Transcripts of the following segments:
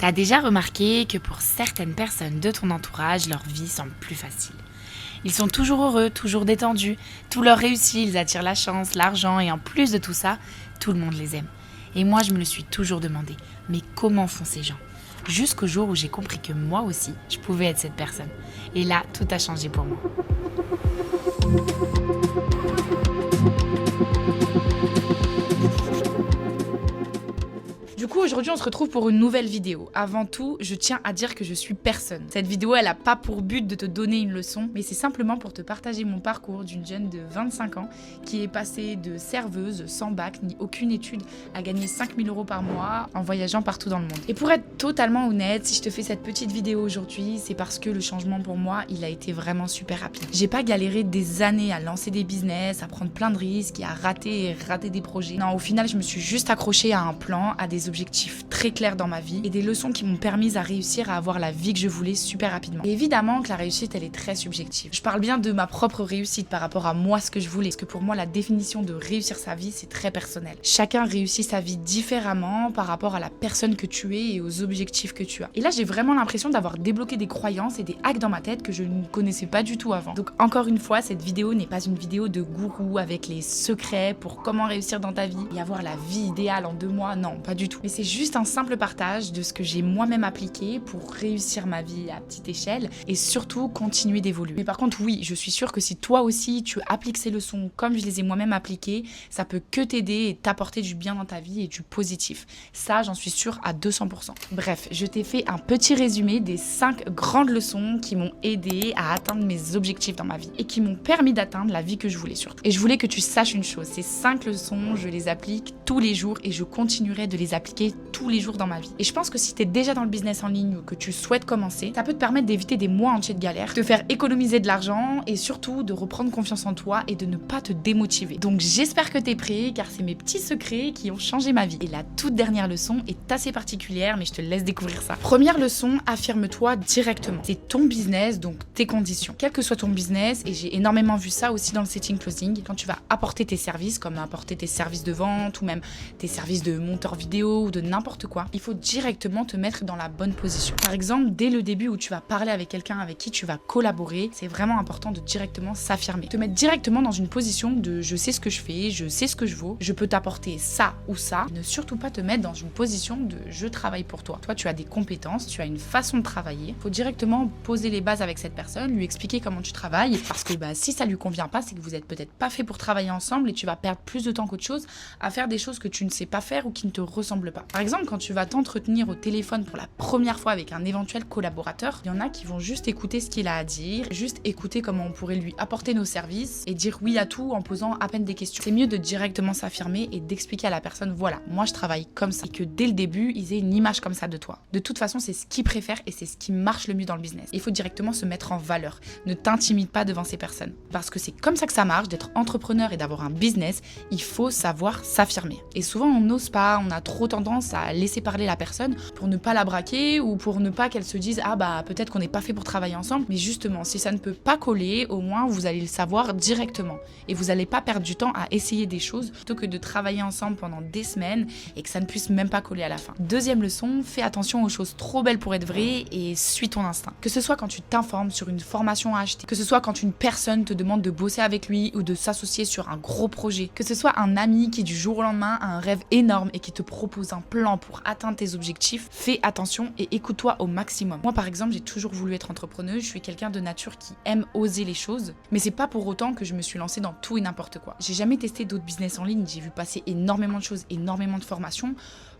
T'as déjà remarqué que pour certaines personnes de ton entourage, leur vie semble plus facile. Ils sont toujours heureux, toujours détendus, tout leur réussit, ils attirent la chance, l'argent et en plus de tout ça, tout le monde les aime. Et moi je me le suis toujours demandé, mais comment font ces gens ? Jusqu'au jour où j'ai compris que moi aussi, je pouvais être cette personne. Et là, tout a changé pour moi. Du coup, aujourd'hui, on se retrouve pour une nouvelle vidéo. Avant tout, je tiens à dire que je suis personne. Cette vidéo, elle n'a pas pour but de te donner une leçon, mais c'est simplement pour te partager mon parcours d'une jeune de 25 ans qui est passée de serveuse, sans bac, ni aucune étude, à gagner 5 000 € par mois en voyageant partout dans le monde. Et pour être totalement honnête, si je te fais cette petite vidéo aujourd'hui, c'est parce que le changement pour moi, il a été vraiment super rapide. J'ai pas galéré des années à lancer des business, à prendre plein de risques et à rater des projets. Non, au final, je me suis juste accrochée à un plan, à des objectifs très clairs dans ma vie et des leçons qui m'ont permis à réussir à avoir la vie que je voulais super rapidement. Et évidemment que la réussite, elle est très subjective. Je parle bien de ma propre réussite par rapport à moi, ce que je voulais. Parce que pour moi, la définition de réussir sa vie, c'est très personnel. Chacun réussit sa vie différemment par rapport à la personne que tu es et aux objectifs que tu as. Et là, j'ai vraiment l'impression d'avoir débloqué des croyances et des hacks dans ma tête que je ne connaissais pas du tout avant. Donc encore une fois, cette vidéo n'est pas une vidéo de gourou avec les secrets pour comment réussir dans ta vie et avoir la vie idéale en 2 mois. Non, pas du tout. Mais c'est juste un simple partage de ce que j'ai moi-même appliqué pour réussir ma vie à petite échelle et surtout continuer d'évoluer. Mais par contre, oui, je suis sûre que si toi aussi tu appliques ces leçons comme je les ai moi-même appliquées, ça peut que t'aider et t'apporter du bien dans ta vie et du positif. Ça, j'en suis sûre à 200%. Bref, je t'ai fait un petit résumé des 5 grandes leçons qui m'ont aidé à atteindre mes objectifs dans ma vie et qui m'ont permis d'atteindre la vie que je voulais surtout. Et je voulais que tu saches une chose, ces 5 leçons, je les applique tous les jours et je continuerai de les appliquer tous les jours dans ma vie. Et je pense que si tu es déjà dans le business en ligne ou que tu souhaites commencer, ça peut te permettre d'éviter des mois entiers de galère, te faire économiser de l'argent et surtout de reprendre confiance en toi et de ne pas te démotiver. Donc j'espère que tu es prêt car c'est mes petits secrets qui ont changé ma vie. Et la toute dernière leçon est assez particulière mais je te laisse découvrir ça. Première leçon, affirme-toi directement. C'est ton business donc tes conditions. Quel que soit ton business, et j'ai énormément vu ça aussi dans le setting closing, quand tu vas apporter tes services comme apporter tes services de vente ou même tes services de monteur vidéo ou de n'importe quoi, il faut directement te mettre dans la bonne position. Par exemple, dès le début où tu vas parler avec quelqu'un avec qui tu vas collaborer, c'est vraiment important de directement s'affirmer. Te mettre directement dans une position de je sais ce que je fais, je sais ce que je vaux, je peux t'apporter ça ou ça. Ne surtout pas te mettre dans une position de je travaille pour toi. Toi, tu as des compétences, tu as une façon de travailler. Il faut directement poser les bases avec cette personne, lui expliquer comment tu travailles parce que si ça lui convient pas, c'est que vous êtes peut-être pas fait pour travailler ensemble et tu vas perdre plus de temps qu'autre chose à faire des choses que tu ne sais pas faire ou qui ne te ressemblent pas. Par exemple, quand tu vas t'entretenir au téléphone pour la première fois avec un éventuel collaborateur, il y en a qui vont juste écouter ce qu'il a à dire, juste écouter comment on pourrait lui apporter nos services et dire oui à tout en posant à peine des questions. C'est mieux de directement s'affirmer et d'expliquer à la personne, voilà, moi je travaille comme ça et que dès le début, ils aient une image comme ça de toi. De toute façon, c'est ce qu'ils préfèrent et c'est ce qui marche le mieux dans le business. Il faut directement se mettre en valeur. Ne t'intimide pas devant ces personnes parce que c'est comme ça que ça marche d'être entrepreneur et d'avoir un business. Il faut savoir s'affirmer. Et souvent, on n'ose pas, on a trop tendance à laisser parler la personne pour ne pas la braquer ou pour ne pas qu'elle se dise peut-être qu'on n'est pas fait pour travailler ensemble. Mais justement, si ça ne peut pas coller, au moins vous allez le savoir directement et vous n'allez pas perdre du temps à essayer des choses plutôt que de travailler ensemble pendant des semaines et que ça ne puisse même pas coller à la fin. Deuxième leçon, fais attention aux choses trop belles pour être vraies et suis ton instinct. Que ce soit quand tu t'informes sur une formation à acheter, que ce soit quand une personne te demande de bosser avec lui ou de s'associer sur un gros projet, que ce soit un ami qui du jour au lendemain a un rêve énorme et qui te propose un plan pour atteindre tes objectifs, fais attention et écoute-toi au maximum. Moi par exemple, j'ai toujours voulu être entrepreneuse, je suis quelqu'un de nature qui aime oser les choses, mais c'est pas pour autant que je me suis lancée dans tout et n'importe quoi. J'ai jamais testé d'autres business en ligne, j'ai vu passer énormément de choses, énormément de formations.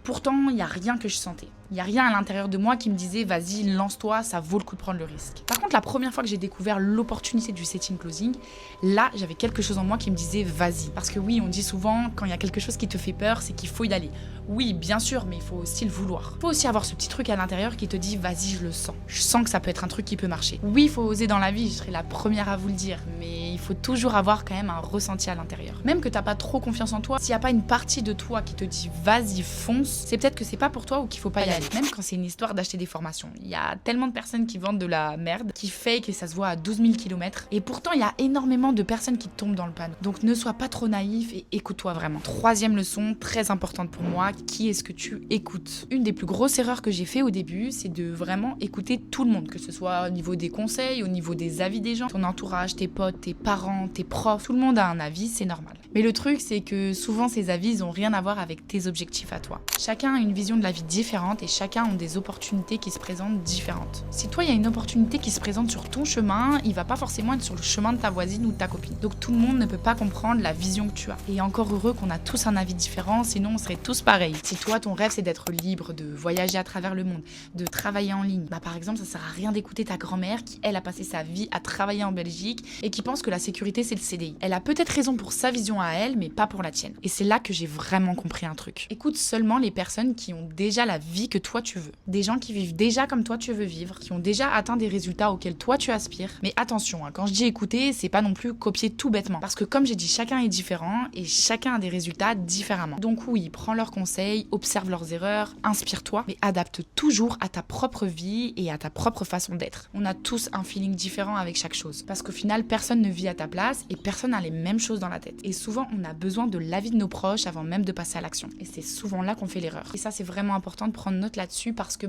Pourtant, il n'y a rien que je sentais. Il n'y a rien à l'intérieur de moi qui me disait « Vas-y, lance-toi, ça vaut le coup de prendre le risque ». Par contre, la première fois que j'ai découvert l'opportunité du setting closing, là, j'avais quelque chose en moi qui me disait « Vas-y ». Parce que oui, on dit souvent, quand il y a quelque chose qui te fait peur, c'est qu'il faut y aller. Oui, bien sûr, mais il faut aussi le vouloir. Il faut aussi avoir ce petit truc à l'intérieur qui te dit « Vas-y, je le sens. Je sens que ça peut être un truc qui peut marcher ». Oui, il faut oser dans la vie, je serai la première à vous le dire. Mais il faut toujours avoir quand même un ressenti à l'intérieur. Même que t'as pas trop confiance en toi, s'il y a pas une partie de toi qui te dit vas-y fonce, c'est peut-être que c'est pas pour toi ou qu'il faut pas y aller. Même quand c'est une histoire d'acheter des formations. Il y a tellement de personnes qui vendent de la merde, qui fake et ça se voit à 12 000 km. Et pourtant, il y a énormément de personnes qui tombent dans le panneau. Donc ne sois pas trop naïf et écoute-toi vraiment. Troisième leçon, très importante pour moi, qui est-ce que tu écoutes? Une des plus grosses erreurs que j'ai fait au début, c'est de vraiment écouter tout le monde, que ce soit au niveau des conseils, au niveau des avis des gens, ton entourage, tes potes, tes parents, tes profs, tout le monde a un avis, c'est normal. Mais le truc, c'est que souvent ces avis, ils ont rien à voir avec tes objectifs à toi. Chacun a une vision de la vie différente et chacun a des opportunités qui se présentent différentes. Si toi, il y a une opportunité qui se présente sur ton chemin, il va pas forcément être sur le chemin de ta voisine ou de ta copine. Donc tout le monde ne peut pas comprendre la vision que tu as. Et encore heureux qu'on a tous un avis différent, sinon on serait tous pareils. Si toi, ton rêve, c'est d'être libre, de voyager à travers le monde, de travailler en ligne, bah par exemple, ça sert à rien d'écouter ta grand-mère qui, elle, a passé sa vie à travailler en Belgique et qui pense que la sécurité, c'est le CDI. Elle a peut-être raison pour sa vision à elle, mais pas pour la tienne. Et c'est là que j'ai vraiment compris un truc. Écoute seulement les personnes qui ont déjà la vie que toi tu veux. Des gens qui vivent déjà comme toi tu veux vivre, qui ont déjà atteint des résultats auxquels toi tu aspires. Mais attention, quand je dis écouter, c'est pas non plus copier tout bêtement. Parce que comme j'ai dit, chacun est différent et chacun a des résultats différemment. Donc oui, prends leurs conseils, observe leurs erreurs, inspire-toi, mais adapte toujours à ta propre vie et à ta propre façon d'être. On a tous un feeling différent avec chaque chose. Parce qu'au final, personne ne vit à ta place et personne n'a les mêmes choses dans la tête. Et souvent, on a besoin de l'avis de nos proches avant même de passer à l'action. Et c'est souvent là qu'on fait l'erreur. Et ça, c'est vraiment important de prendre note là-dessus parce que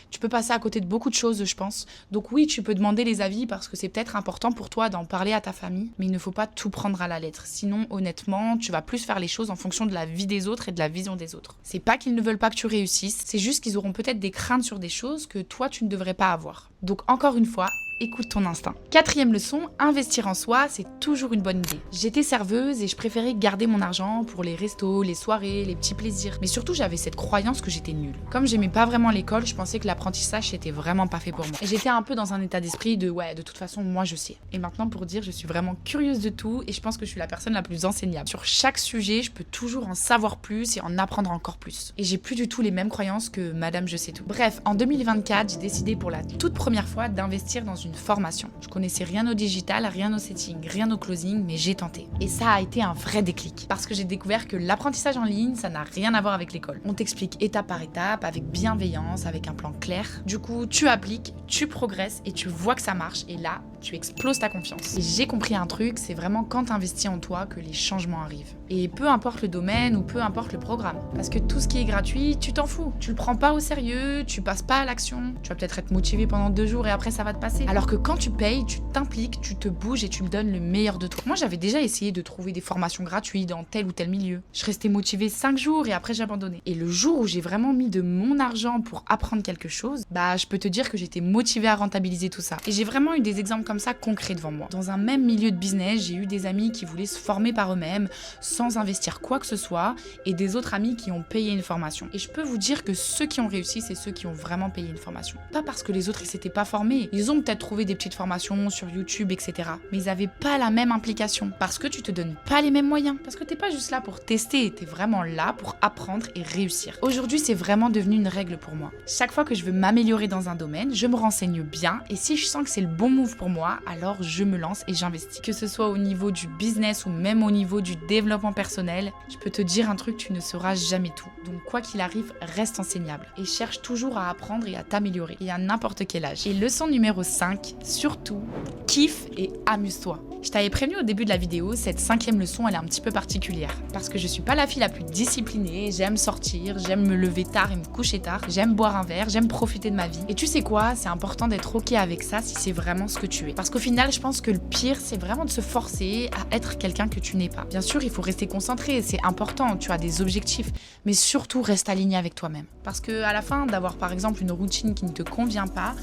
tu peux passer à côté de beaucoup de choses, je pense. Donc oui, tu peux demander les avis parce que c'est peut-être important pour toi d'en parler à ta famille, mais il ne faut pas tout prendre à la lettre. Sinon, honnêtement, tu vas plus faire les choses en fonction de la vie des autres et de la vision des autres. C'est pas qu'ils ne veulent pas que tu réussisses, c'est juste qu'ils auront peut-être des craintes sur des choses que toi, tu ne devrais pas avoir. Donc encore une fois, écoute ton instinct. Quatrième leçon, investir en soi, c'est toujours une bonne idée. J'étais serveuse et je préférais garder mon argent pour les restos, les soirées, les petits plaisirs. Mais surtout, j'avais cette croyance que j'étais nulle. Comme j'aimais pas vraiment l'école, je pensais que l'apprentissage c'était vraiment pas fait pour moi. Et j'étais un peu dans un état d'esprit de de toute façon, moi je sais. Et maintenant, pour dire, je suis vraiment curieuse de tout et je pense que je suis la personne la plus enseignable. Sur chaque sujet, je peux toujours en savoir plus et en apprendre encore plus. Et j'ai plus du tout les mêmes croyances que Madame Je sais tout. Bref, en 2024, j'ai décidé pour la toute première fois d'investir dans une formation. Je connaissais rien au digital, rien au setting, rien au closing, mais j'ai tenté. Et ça a été un vrai déclic. Parce que j'ai découvert que l'apprentissage en ligne, ça n'a rien à voir avec l'école. On t'explique étape par étape, avec bienveillance, avec un plan clair. Du coup, tu appliques, tu progresses et tu vois que ça marche. Et là, tu exploses ta confiance. Et j'ai compris un truc, c'est vraiment quand tu investis en toi que les changements arrivent. Et peu importe le domaine ou peu importe le programme. Parce que tout ce qui est gratuit, tu t'en fous. Tu le prends pas au sérieux, tu passes pas à l'action. Tu vas peut-être être motivé pendant 2 jours et après ça va te passer. Alors que quand tu payes, tu t'impliques, tu te bouges et tu me donnes le meilleur de toi. Moi, j'avais déjà essayé de trouver des formations gratuites dans tel ou tel milieu. Je restais motivée 5 jours et après j'abandonnais. Et le jour où j'ai vraiment mis de mon argent pour apprendre quelque chose, je peux te dire que j'étais motivée à rentabiliser tout ça. Et j'ai vraiment eu des exemples comme ça concrets devant moi. Dans un même milieu de business, j'ai eu des amis qui voulaient se former par eux-mêmes sans investir quoi que ce soit et des autres amis qui ont payé une formation. Et je peux vous dire que ceux qui ont réussi, c'est ceux qui ont vraiment payé une formation. Pas parce que les autres ils s'étaient pas formés. Ils ont peut-être trouvé des petites formations sur YouTube, etc. Mais ils avaient pas la même implication parce que tu te donnes pas les mêmes moyens. Parce que t'es pas juste là pour tester, t'es vraiment là pour apprendre et réussir. Aujourd'hui, c'est vraiment devenu une règle pour moi. Chaque fois que je veux m'améliorer dans un domaine, je me renseigne bien et si je sens que c'est le bon move pour moi, alors je me lance et j'investis. Que ce soit au niveau du business ou même au niveau du développement personnel, je peux te dire un truc, tu ne sauras jamais tout. Donc quoi qu'il arrive, reste enseignable et cherche toujours à apprendre et à t'améliorer et à n'importe quel âge. Et leçon numéro 5, surtout, kiffe et amuse-toi. Je t'avais prévenu au début de la vidéo, cette 5e leçon, elle est un petit peu particulière. Parce que je suis pas la fille la plus disciplinée, j'aime sortir, j'aime me lever tard et me coucher tard, j'aime boire un verre, j'aime profiter de ma vie. Et tu sais quoi, c'est important d'être ok avec ça si c'est vraiment ce que tu es. Parce qu'au final, je pense que le pire, c'est vraiment de se forcer à être quelqu'un que tu n'es pas. Bien sûr, il faut rester concentré, c'est important, tu as des objectifs, mais surtout reste aligné avec toi-même. Parce que à la fin, d'avoir par exemple une routine qui ne te convient pas,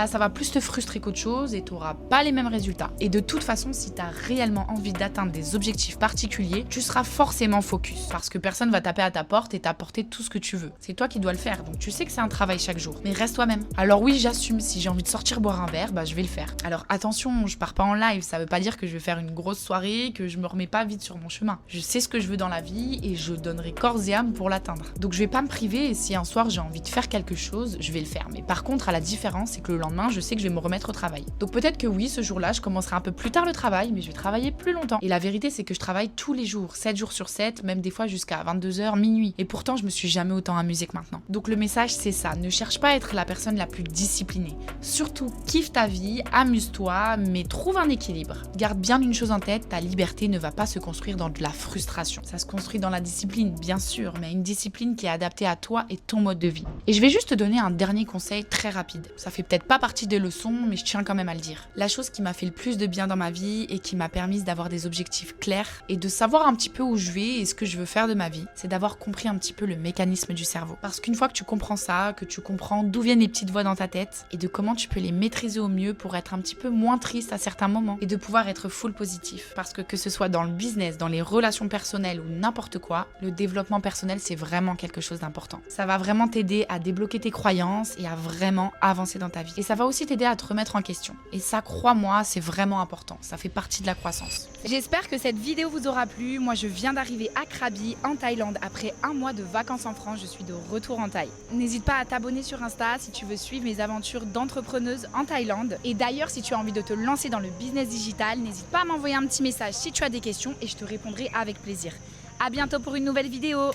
ça va plus te frustrer qu'autre chose et tu n'auras pas les mêmes résultats. Et de toute façon, si tu as réellement envie d'atteindre des objectifs particuliers, tu seras forcément focus. Parce que personne va taper à ta porte et t'apporter tout ce que tu veux. C'est toi qui dois le faire, donc tu sais que c'est un travail chaque jour. Mais reste toi-même. Alors oui, j'assume, si j'ai envie de sortir boire un verre, je vais le faire. Alors attention, je pars pas en live, ça veut pas dire que je vais faire une grosse soirée, que je me remets pas vite sur mon chemin. chemin. Je sais ce que je veux dans la vie et je donnerai corps et âme pour l'atteindre. Donc je vais pas me priver et si un soir j'ai envie de faire quelque chose, je vais le faire. Mais par contre, à la différence, c'est que le lendemain, je sais que je vais me remettre au travail. Donc peut-être que oui, ce jour-là, je commencerai un peu plus tard le travail, mais je vais travailler plus longtemps. Et la vérité, c'est que je travaille tous les jours, 7 jours sur 7, même des fois jusqu'à 22h, minuit. Et pourtant, je me suis jamais autant amusée que maintenant. Donc le message, c'est ça. Ne cherche pas à être la personne la plus disciplinée. Surtout, kiffe ta vie, amuse-toi, mais trouve un équilibre. Garde bien une chose en tête, ta liberté ne va pas se construire dans de la frustration. Ça se construit dans la discipline, bien sûr, mais une discipline qui est adaptée à toi et ton mode de vie. Et je vais juste te donner un dernier conseil très rapide. Ça fait peut-être pas partie des leçons, mais je tiens quand même à le dire. La chose qui m'a fait le plus de bien dans ma vie et qui m'a permis d'avoir des objectifs clairs et de savoir un petit peu où je vais et ce que je veux faire de ma vie, c'est d'avoir compris un petit peu le mécanisme du cerveau. Parce qu'une fois que tu comprends ça, que tu comprends d'où viennent les petites voix dans ta tête et de comment tu peux les maîtriser au mieux pour être un petit peu moins triste à certains moments et de pouvoir être full positif. Parce que ce soit dans le business, dans les relations personnelles ou n'importe quoi, le développement personnel, c'est vraiment quelque chose d'important. Ça va vraiment t'aider à débloquer tes croyances et à vraiment avancer dans ta vie. Et ça va aussi t'aider à te remettre en question. Et ça, crois-moi, c'est vraiment important. Ça fait partie de la croissance. J'espère que cette vidéo vous aura plu. Moi, je viens d'arriver à Krabi, en Thaïlande, après un mois de vacances en France. Je suis de retour en Thaï. N'hésite pas à t'abonner sur Insta si tu veux suivre mes aventures d'entrepreneuse en Thaïlande. Et d'ailleurs, si tu as envie de te lancer dans le business digital, n'hésite pas à m'envoyer un petit message si tu as des questions et je te répondrai avec plaisir. À bientôt pour une nouvelle vidéo.